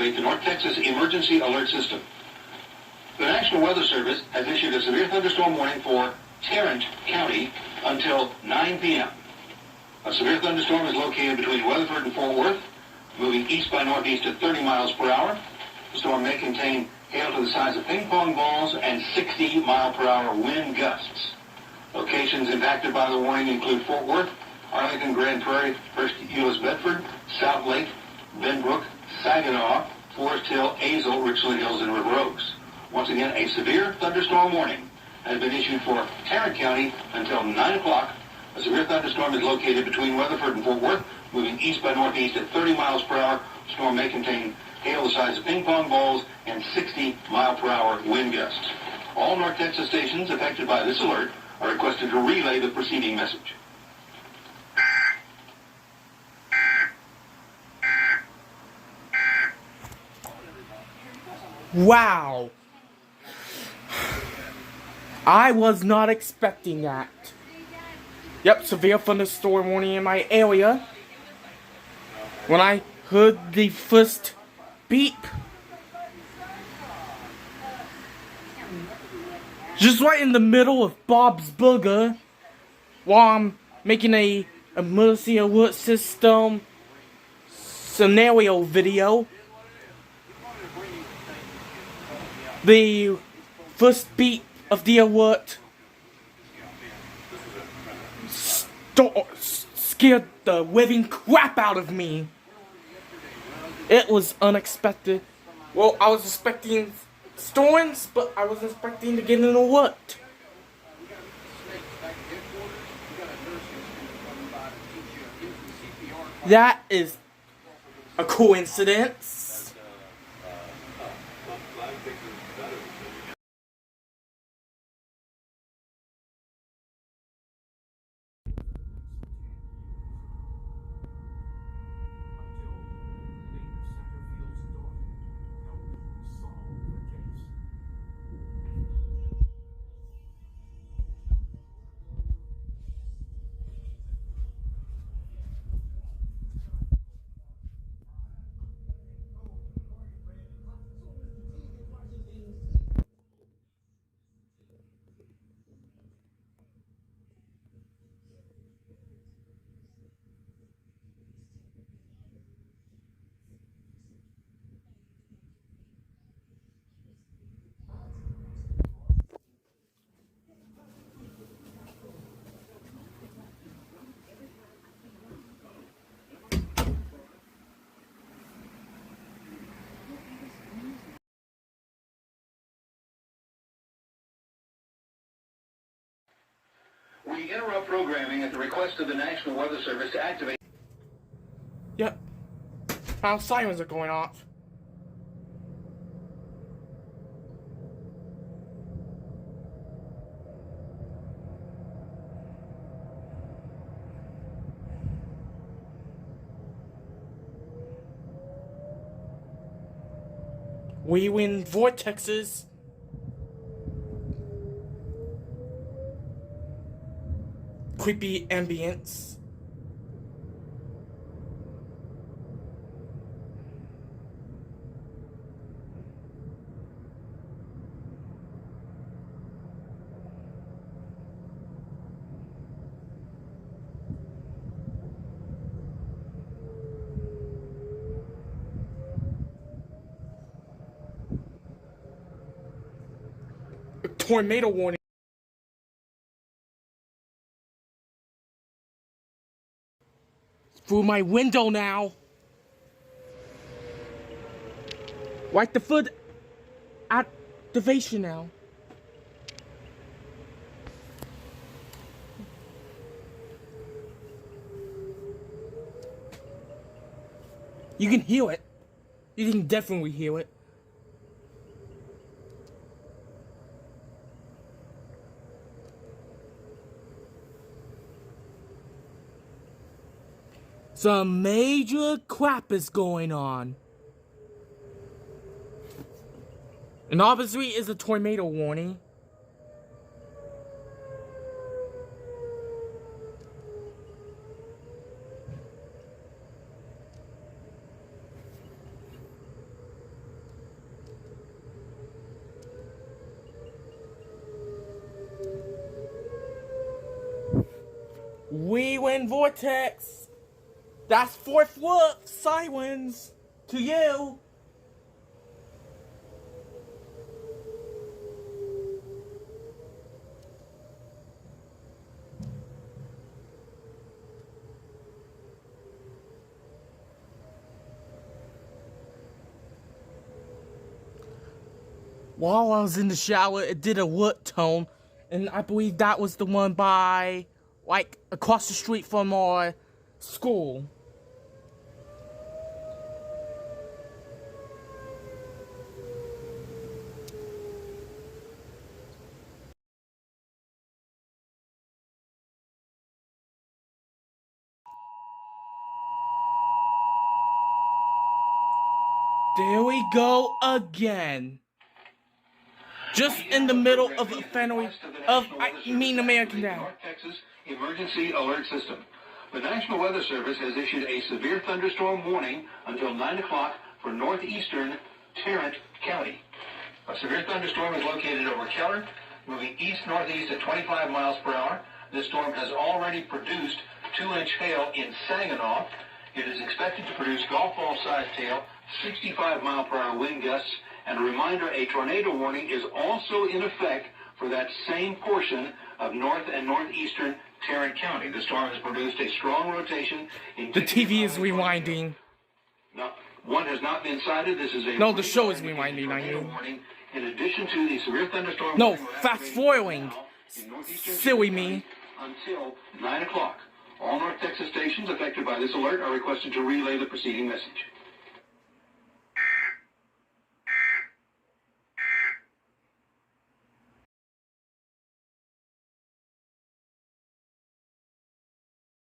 activate the North Texas Emergency Alert System. The National Weather Service has issued a severe thunderstorm warning for Tarrant County until 9 p.m. A severe thunderstorm is located between Weatherford and Fort Worth, moving east by northeast at 30 miles per hour. The storm may contain hail to the size of ping pong balls and 60-mile-per-hour wind gusts. Locations impacted by the warning include Fort Worth, Arlington, Grand Prairie, First Euless Bedford, South Lake, Benbrook, Saginaw, Forest Hill, Azle, Richland Hills, and River Oaks. Once again, a severe thunderstorm warning has been issued for Tarrant County until 9 o'clock. A severe thunderstorm is located between Weatherford and Fort Worth, moving east by northeast at 30 miles per hour. The storm may contain hail the size of ping pong balls and 60-mile-per-hour wind gusts. All North Texas stations affected by this alert are requested to relay the preceding message. Wow. I was not expecting that. Yep, severe thunderstorm warning in my area. When I heard the first beep, just right in the middle of Bob's Burger, while I'm making a emergency alert system scenario video, the first beep of the alert scared the living crap out of me. It was unexpected. Well, I was expecting storms, but I was expecting to get an alert. That is a coincidence. We interrupt programming at the request of the National Weather Service to activate. Yep. Now sirens are going off. We win vortexes. Creepy ambience. A tornado warning. Through my window now. Like the foot activation now. You can hear it. You can definitely hear it. Some major crap is going on. And obviously is a tornado warning. wind vortex. That's fourth look, sirens, to you. While I was in the shower, it did a wood tone, and I believe that was the one by, like, across the street from our school. There we go again. Just in the middle of a family of, American Dad. North Texas Emergency Alert System. The National Weather Service has issued a severe thunderstorm warning until 9 o'clock for northeastern Tarrant County. A severe thunderstorm is located over Keller, moving east-northeast at 25 miles per hour. This storm has already produced 2-inch hail in Saginaw. It is expected to produce golf ball-sized hail, 65-mile-per-hour wind gusts, and a reminder, a tornado warning is also in effect for that same portion of north and northeastern Tarrant County. The storm has produced a strong rotation in... The TV is rewinding. No, one has not been cited. This is a... No, the show is rewinding, warning. In addition to the severe thunderstorm... No, fast-forwarding. Silly me. Until 9 o'clock. All North Texas stations affected by this alert are requested to relay the preceding message.